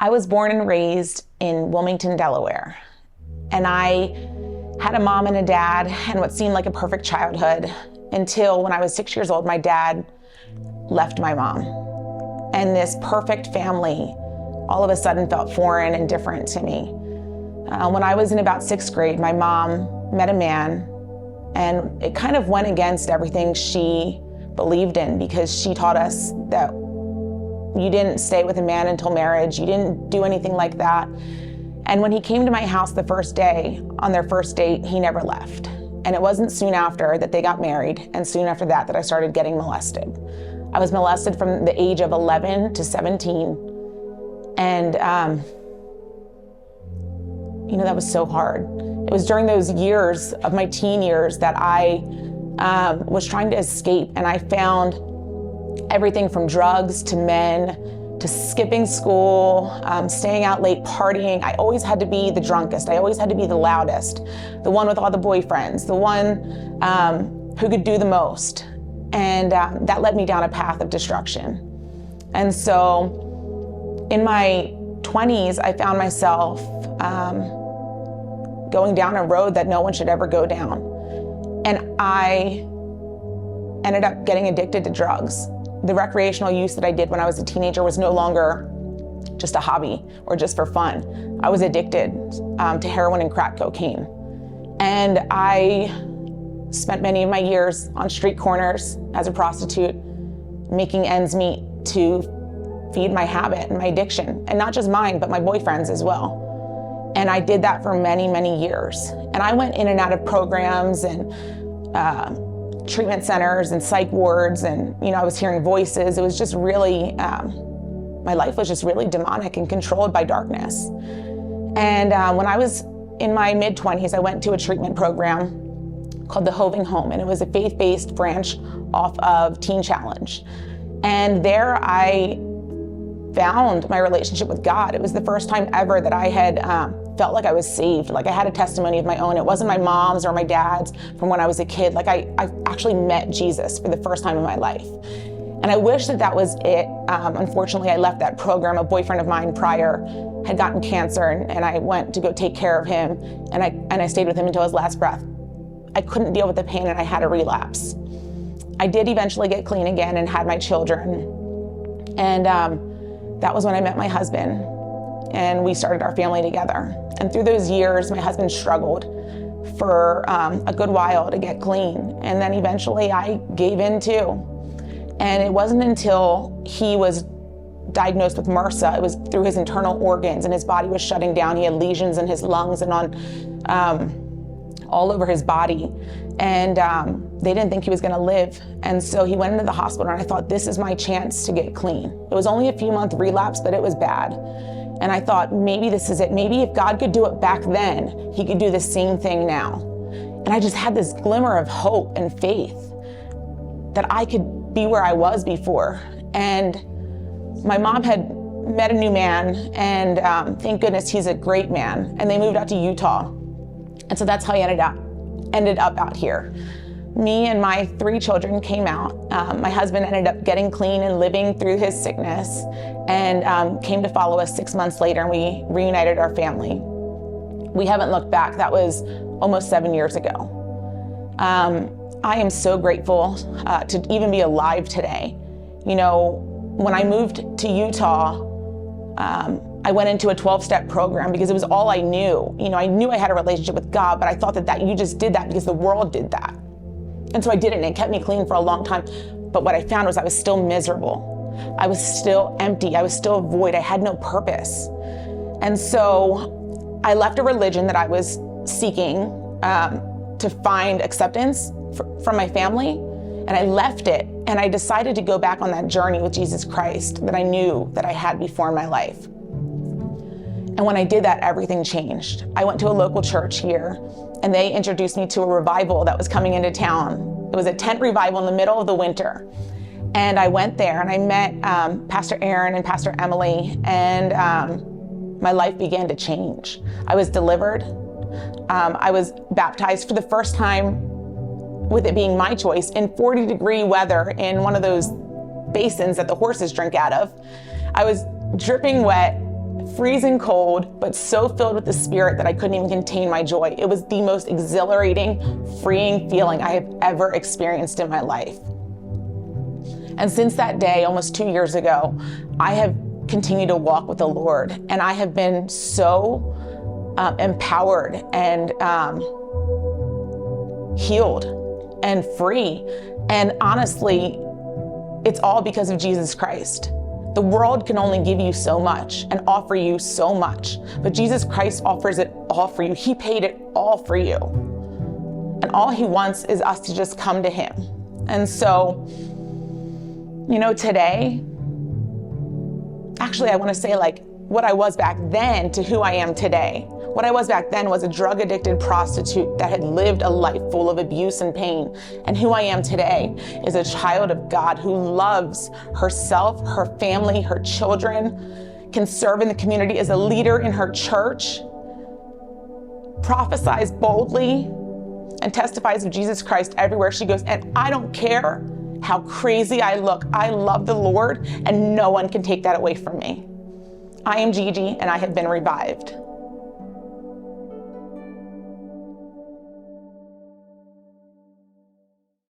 I was born and raised in Wilmington, Delaware, and I had a mom and a dad and what seemed like a perfect childhood until when I was 6 years old, my dad left my mom. And this perfect family all of a sudden felt foreign and different to me. When I was in about 6th grade, my mom met a man, and it kind of went against everything she believed in, because she taught us that you didn't stay with a man until marriage, you didn't do anything like that. And when he came to my house the first day, on their first date, he never left. And it wasn't soon after that they got married, and soon after that that I started getting molested. I was molested from the age of 11 to 17. And that was so hard. It was during those years of my teen years that I was trying to escape, and I found everything from drugs to men to skipping school, staying out late, partying. I always had to be the drunkest. I always had to be the loudest, the one with all the boyfriends, the one who could do the most. And that led me down a path of destruction. And so in my 20s, I found myself going down a road that no one should ever go down. And I ended up getting addicted to drugs. The recreational use that I did when I was a teenager was no longer just a hobby or just for fun. I was addicted to heroin and crack cocaine. And I spent many of my years on street corners as a prostitute, making ends meet to feed my habit and my addiction. And not just mine, but my boyfriend's as well. And I did that for many, many years. And I went in and out of programs and treatment centers and psych wards, and I was hearing voices. It was just really, my life was just really demonic and controlled by darkness. And when I was in my mid-20s, I went to a treatment program called the Hoving Home, and it was a faith-based branch off of Teen Challenge. And there I found my relationship with God. It was the first time ever that I had felt like I was saved, like I had a testimony of my own. It wasn't my mom's or my dad's from when I was a kid. Like I actually met Jesus for the first time in my life. And I wish that that was it. Unfortunately, I left that program. A boyfriend of mine prior had gotten cancer, and I went to go take care of him, and I stayed with him until his last breath. I couldn't deal with the pain, and I had a relapse. I did eventually get clean again and had my children. And that was when I met my husband, and we started our family together. And through those years, my husband struggled for a good while to get clean. And then eventually I gave in too. And it wasn't until he was diagnosed with MRSA, it was through his internal organs, and his body was shutting down. He had lesions in his lungs and on all over his body. And they didn't think he was gonna live. And so he went into the hospital, and I thought, this is my chance to get clean. It was only a few-month relapse, but it was bad. And I thought, maybe this is it. Maybe if God could do it back then, he could do the same thing now. And I just had this glimmer of hope and faith that I could be where I was before. And my mom had met a new man, and thank goodness he's a great man. And they moved out to Utah. And so that's how I ended up out here. Me and my 3 children came out. My husband ended up getting clean and living through his sickness, and came to follow us 6 months later, and we reunited our family. We haven't looked back. That was almost 7 years ago. I am so grateful to even be alive today. When I moved to Utah, I went into a 12-step program because it was all I knew. I knew I had a relationship with God, but I thought that you just did that because the world did that. And so I did it, and it kept me clean for a long time. But what I found was I was still miserable. I was still empty. I was still void. I had no purpose. And so I left a religion that I was seeking to find acceptance from my family, and I left it, and I decided to go back on that journey with Jesus Christ that I knew that I had before in my life. And when I did that, everything changed. I went to a local church here, and they introduced me to a revival that was coming into town. It was a tent revival in the middle of the winter. And I went there, and I met Pastor Aaron and Pastor Emily, and my life began to change. I was delivered. I was baptized for the first time, with it being my choice, in 40-degree weather in one of those basins that the horses drink out of. I was dripping wet, freezing cold, but so filled with the Spirit that I couldn't even contain my joy. It was the most exhilarating, freeing feeling I have ever experienced in my life. And since that day, almost 2 years ago, I have continued to walk with the Lord, and I have been so empowered and healed and free. And honestly, it's all because of Jesus Christ. The world can only give you so much and offer you so much, but Jesus Christ offers it all for you. He paid it all for you. And all he wants is us to just come to him. And so, you know, today, actually, I want to say like what I was back then to who I am today. What I was back then was a drug-addicted prostitute that had lived a life full of abuse and pain. And who I am today is a child of God who loves herself, her family, her children, can serve in the community as a leader in her church, prophesies boldly, and testifies of Jesus Christ everywhere she goes. And I don't care how crazy I look. I love the Lord, and no one can take that away from me. I am Gigi, and I have been revived.